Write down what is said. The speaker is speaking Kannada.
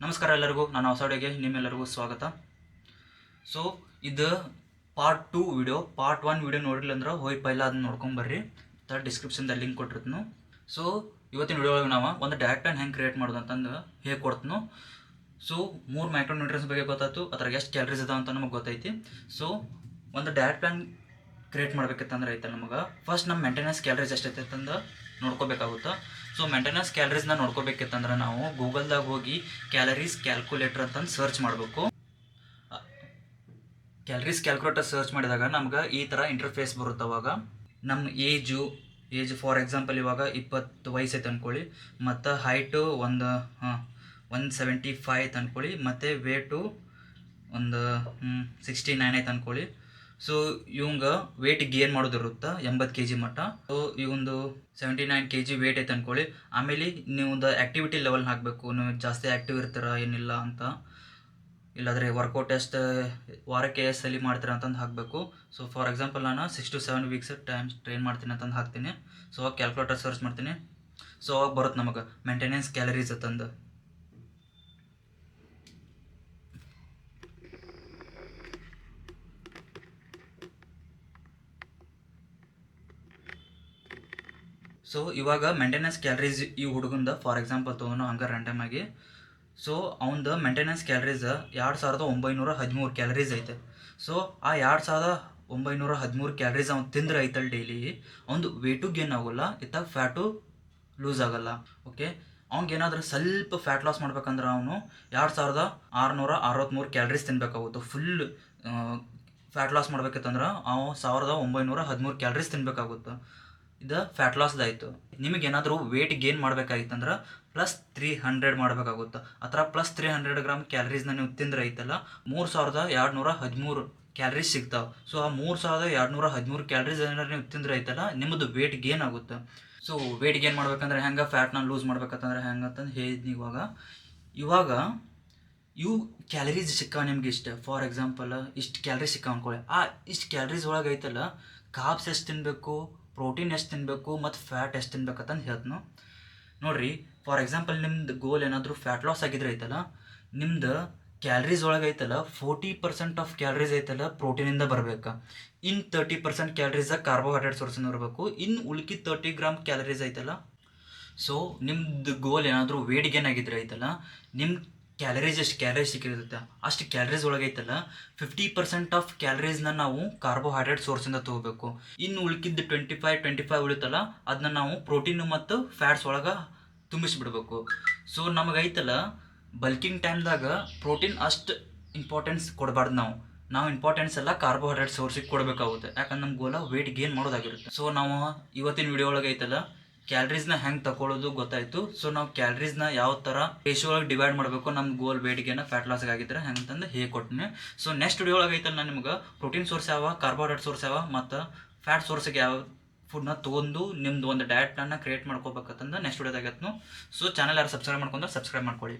ನಮಸ್ಕಾರ ಎಲ್ಲರಿಗೂ, ನಾನು ಹೊಸಡೆಗೆ ನಿಮ್ಮೆಲ್ಲರಿಗೂ ಸ್ವಾಗತ. ಸೊ ಇದು ಪಾರ್ಟ್ 2 ವಿಡಿಯೋ. ಪಾರ್ಟ್ 1 ವಿಡಿಯೋ ನೋಡಿಲ್ಲ ಅಂದ್ರೆ ಹೋಗಿ ಪೈಲ ಅದನ್ನ ನೋಡ್ಕೊಂಬರ್ರಿ. ಡಿಸ್ಕ್ರಿಪ್ಷನ್ದಾಗ ಲಿಂಕ್ ಕೊಟ್ಟಿರ್ತೀನಿ. ಸೊ ಇವತ್ತಿನ ವಿಡಿಯೋ ಒಳಗೆ ನಾವು ಒಂದು ಡಯಟ್ ಪ್ಲಾನ್ ಹೆಂಗೆ ಕ್ರಿಯೇಟ್ ಮಾಡೋದು ಅಂತಂದು ಹೇಗೆ ಕೊಡ್ತೀನಿ. ಸೊ 3 ಮೈಕ್ರೋನ್ಯೂಟ್ರಿಯನ್ಸ್ ಬಗ್ಗೆ ಗೊತ್ತಾಯ್ತು, ಅದ್ರಾಗ ಎಷ್ಟು ಕ್ಯಾಲರೀಸ್ ಅದಾವ ಅಂತ ನಮಗೆ ಗೊತ್ತೈತಿ. ಸೊ ಒಂದು ಡಯಟ್ ಪ್ಲಾನ್ ಕ್ರಿಯೇಟ್ ಮಾಡ್ಬೇಕಿತ್ತಂದ್ರೆ ಐತೆ ನಮಗೆ ಫಸ್ಟ್ ನಮ್ಮ ಮೇಂಟೆನೆನ್ಸ್ ಕ್ಯಾಲರೀಸ್ ಎಷ್ಟೈತೆ ಅಂತಂದು ನೋಡ್ಕೋಬೇಕಾಗುತ್ತೆ. ಸೊ ಮೇಂಟೆನೆನ್ಸ್ ಕ್ಯಾಲರೀಸ್ನ ನೋಡ್ಕೋಬೇಕಿತ್ತಂದ್ರೆ ನಾವು ಗೂಗಲ್ದಾಗ ಹೋಗಿ ಕ್ಯಾಲರೀಸ್ ಕ್ಯಾಲ್ಕುಲೇಟರ್ ಅಂತಂದು ಸರ್ಚ್ ಮಾಡಬೇಕು. ಕ್ಯಾಲರೀಸ್ ಕ್ಯಾಲ್ಕುಲೇಟರ್ ಸರ್ಚ್ ಮಾಡಿದಾಗ ನಮ್ಗೆ ಈ ಥರ ಇಂಟರ್ಫೇಸ್ ಬರುತ್ತೆ. ಅವಾಗ ನಮ್ಮ ಏಜ್ ಫಾರ್ ಎಕ್ಸಾಂಪಲ್ ಇವಾಗ 20 ವಯಸ್ಸೈತೆ ಅಂದ್ಕೊಳ್ಳಿ, ಮತ್ತು ಹೈಟು 175 ಐತೆ ಅಂದ್ಕೊಳ್ಳಿ, ಮತ್ತು ವೇಟು ಒಂದು 69 ಐತೆ ಅಂದ್ಕೊಳ್ಳಿ. ಸೊ ಇವಂಗೆ ವೇಟ್ ಗೇನ್ ಮಾಡೋದಿರುತ್ತೆ 80 kg ಮಟ್ಟ. ಸೊ ಇವಂದು 79 kg ವೇಟ್ ಐತೆ ಅಂದ್ಕೊಳ್ಳಿ. ಆಮೇಲೆ ನೀವು ಒಂದು ಆ್ಯಕ್ಟಿವಿಟಿ ಲೆವೆಲ್ ಹಾಕಬೇಕು, ನೀವು ಜಾಸ್ತಿ ಆ್ಯಕ್ಟಿವ್ ಇರ್ತೀರ ಏನಿಲ್ಲ ಅಂತ, ಇಲ್ಲಾಂದರೆ ವರ್ಕೌಟ್ ಎಷ್ಟು ವಾರಕ್ಕೆ ಎಷ್ಟು ಸಲ ಮಾಡ್ತೀರಾ ಅಂತಂದು ಹಾಕಬೇಕು. ಸೊ ಫಾರ್ ಎಕ್ಸಾಂಪಲ್ ನಾನು 6 to 7 ವೀಕ್ಸ್ ಟೈಮ್ ಟ್ರೈನ್ ಮಾಡ್ತೀನಿ ಅಂತಂದು ಹಾಕ್ತೀನಿ. ಸೊ ಅವಾಗ ಕ್ಯಾಲ್ಕುಲೇಟರ್ ಸರ್ಚ್ ಮಾಡ್ತೀನಿ. ಸೊ ಅವಾಗ ಬರುತ್ತೆ ನಮಗೆ ಮೇಂಟೆನೆನ್ಸ್ ಕ್ಯಾಲರೀಸ್ ಅಂತಂದು. ಸೊ ಇವಾಗ ಮೇಂಟೆನೆನ್ಸ್ ಕ್ಯಾಲರೀಸ್ ಈ ಹುಡುಗಂದ ಫಾರ್ ಎಕ್ಸಾಂಪಲ್ ತೊಗೊಂಡು ಹಂಗೆ ರ್ಯಾಂಡಮ್ ಆಗಿ. ಸೊ ಅವನದು ಮೇಂಟೆನೆನ್ಸ್ ಕ್ಯಾಲರೀಸ್ 2913 ಕ್ಯಾಲರೀಸ್ ಐತೆ. ಸೊ ಆ 2913 ಕ್ಯಾಲರೀಸ್ ಅವ್ನು ತಿಂದ್ರೆ ಐತಲ್ಲ ಡೈಲಿ, ಅವ್ನು ವೇಟು ಗೇನ್ ಆಗೋಲ್ಲ, ಇತ್ತ ಫ್ಯಾಟು ಲೂಸ್ ಆಗಲ್ಲ. ಓಕೆ, ಅವ್ನಿಗೇನಾದ್ರೂ ಸ್ವಲ್ಪ ಫ್ಯಾಟ್ ಲಾಸ್ ಮಾಡ್ಬೇಕಂದ್ರೆ ಅವನು 2663 ಕ್ಯಾಲರೀಸ್ ತಿನ್ಬೇಕಾಗುತ್ತೆ. ಫುಲ್ ಫ್ಯಾಟ್ ಲಾಸ್ ಮಾಡ್ಬೇಕಿತ್ತಂದ್ರೆ ಅವನು 1913 ಕ್ಯಾಲರೀಸ್ ತಿನ್ಬೇಕಾಗುತ್ತೆ. ಇದು ಫ್ಯಾಟ್ ಲಾಸ್ದಾಯಿತು. ನಿಮಗೇನಾದರೂ ವೇಟ್ ಗೇನ್ ಮಾಡಬೇಕಾಗಿತ್ತಂದ್ರೆ +300 ಮಾಡಬೇಕಾಗುತ್ತೆ. ಆ ಥರ +300 ಗ್ರಾಮ್ ಕ್ಯಾಲರೀಸ್ನ ನೀವು ತಿಂದ್ರೆ ಐತಲ್ಲ 3213 ಕ್ಯಾಲರೀಸ್ ಸಿಗ್ತಾವೆ. ಸೊ ಆ 3213 ಕ್ಯಾಲರೀಸ್ ಏನಾದ್ರು ನೀವು ತಿಂದ್ರೆ ಐತಲ್ಲ ನಿಮ್ಮದು ವೇಟ್ ಗೇನ್ ಆಗುತ್ತೆ. ಸೊ ವೇಟ್ ಗೇನ್ ಮಾಡ್ಬೇಕಂದ್ರೆ ಹೆಂಗೆ, ಫ್ಯಾಟ್ನ ಲೂಸ್ ಮಾಡ್ಬೇಕಂತಂದ್ರೆ ಹೆಂಗೆ ಅಂತಂದು ಹೇಳಿದ್ನಿ. ಇವಾಗ ಇವು ಕ್ಯಾಲರೀಸ್ ಸಿಕ್ಕಾವ ನಿಮ್ಗೆ ಇಷ್ಟ. ಫಾರ್ ಎಕ್ಸಾಂಪಲ್ ಇಷ್ಟು ಕ್ಯಾಲರೀಸ್ ಸಿಕ್ಕಾವ ಅಂದ್ಕೊಳ್ಳಿ. ಆ ಇಷ್ಟು ಕ್ಯಾಲರೀಸ್ ಒಳಗೆ ಐತಲ್ಲ ಕಾರ್ಬ್ಸ್ ಎಷ್ಟು ತಿನ್ನಬೇಕು, ಪ್ರೋಟೀನ್ ಎಷ್ಟು ತಿನ್ನಬೇಕು, ಮತ್ತು ಫ್ಯಾಟ್ ಎಷ್ಟು ತಿನ್ಬೇಕಂತಂದು ಹೇಳ್ತೀನಿ ನೋಡಿರಿ. ಫಾರ್ ಎಕ್ಸಾಂಪಲ್ ನಿಮ್ದು ಗೋಲ್ ಏನಾದರೂ ಫ್ಯಾಟ್ ಲಾಸ್ ಆಗಿದ್ರೆ ಐತಲ್ಲ, ನಿಮ್ದು ಕ್ಯಾಲರೀಸ್ ಒಳಗೆ ಐತಲ್ಲ 40% ಆಫ್ ಕ್ಯಾಲರೀಸ್ ಐತಲ್ಲ ಪ್ರೋಟೀನಿಂದ ಬರಬೇಕು. ಇನ್ನು 30% ಕ್ಯಾಲರೀಸ್ ಕಾರ್ಬೋಹೈಡ್ರೇಟ್ ಸೋರ್ಸಿಂದ ಬರಬೇಕು. ಇನ್ನು ಉಳ್ಕಿ 30 ಗ್ರಾಮ್ ಕ್ಯಾಲರೀಸ್ ಐತಲ್ಲ. ಸೊ ನಿಮ್ದು ಗೋಲ್ ಏನಾದರೂ ವೇಟ್ ಗೇನ್ ಆಗಿದ್ರೆ ಐತಲ್ಲ, ನಿಮ್ಮ ಕ್ಯಾಲರೀಸ್ ಎಷ್ಟು ಕ್ಯಾಲರೀಸ್ ಸಿಕ್ಕಿರುತ್ತೆ ಅಷ್ಟು ಕ್ಯಾಲರೀಸ್ ಒಳಗೈತಲ್ಲ 50% ಆಫ್ ಕ್ಯಾಲರೀಸ್ನ ನಾವು ಕಾರ್ಬೋಹೈಡ್ರೇಟ್ ಸೋರ್ಸಿಂದ ತೊಗೋಬೇಕು. ಇನ್ನು ಉಳ್ಕಿದ್ದು 25 ಉಳಿತಲ್ಲ ಅದನ್ನ ನಾವು ಪ್ರೋಟೀನು ಮತ್ತು ಫ್ಯಾಟ್ಸ್ ಒಳಗೆ ತುಂಬಿಸ್ಬಿಡ್ಬೇಕು. ಸೊ ನಮಗೈತಲ್ಲ ಬಲ್ಕಿಂಗ್ ಟೈಮ್ದಾಗ ಪ್ರೋಟೀನ್ ಅಷ್ಟು ಇಂಪಾರ್ಟೆನ್ಸ್ ಕೊಡಬಾರ್ದು. ನಾವು ಇಂಪಾರ್ಟೆನ್ಸ್ ಎಲ್ಲ ಕಾರ್ಬೋಹೈಡ್ರೇಟ್ ಸೋರ್ಸಿಗೆ ಕೊಡಬೇಕಾಗುತ್ತೆ. ಯಾಕಂದ್ರೆ ನಮ್ಮ ಗೋಲ ವೇಟ್ ಗೇನ್ ಮಾಡೋದಾಗಿರುತ್ತೆ. ಸೊ ನಾವು ಇವತ್ತಿನ ವಿಡಿಯೋ ಒಳಗೆ ಐತಲ್ಲ ಕ್ಯಾಲರೀಸ್ನ ಹೆಂಗೆ ತಗೊಳ್ಳೋದು ಗೊತ್ತಾಯಿತು. ಸೊ ನಾವು ಕ್ಯಾಲರೀಸ್ನ ಯಾವ ಥರ ರೇಷಿಯೋ ಒಳಗೆ ಡಿವೈಡ್ ಮಾಡಬೇಕು ನಮ್ಮ ಗೋಲ್ ವೇಟ್ ಗೇನ್ ಫ್ಯಾಟ್ ಲಾಸ್ ಆಗಿದ್ರೆ ಹೆಂಗೆ ಅಂತಂದು ಹೇಗೆ ಕೊಟ್ಟಿನಿ. ಸೊ ನೆಕ್ಸ್ಟ್ ವಿಡಿಯೋ ಒಳಗೆ ಐತಲ್ಲ ನಾನು ನಿಮ್ಗೆ ಪ್ರೋಟೀನ್ ಸೋರ್ಸ್ ಯಾವ, ಕಾರ್ಬೋಹೈಡ್ರೇಟ್ ಸೋರ್ಸ್ ಯಾವ, ಮತ್ತು ಫ್ಯಾಟ್ ಸೋರ್ಸಿಗೆ ಯಾವ ಫುಡ್ನ ತೊಗೊಂಡು ನಿಮ್ದು ಒಂದು ಡಯಟ್ ಪ್ಲಾನ್ನ ಕ್ರಿಯೇಟ್ ಮಾಡ್ಕೋಬೇಕಂತಂದು ನೆಕ್ಸ್ಟ್ ವಿಡಿಯೋದಾಗತ್ನು. ಸೊ ಚಾನಲ್ ಯಾರು ಸಬ್ಸ್ಕ್ರೈಬ್ ಮಾಡ್ಕೊಂಡ್ರೆ ಸಬ್ಸ್ಕ್ರೈಬ್ ಮಾಡ್ಕೊಳ್ಳಿ.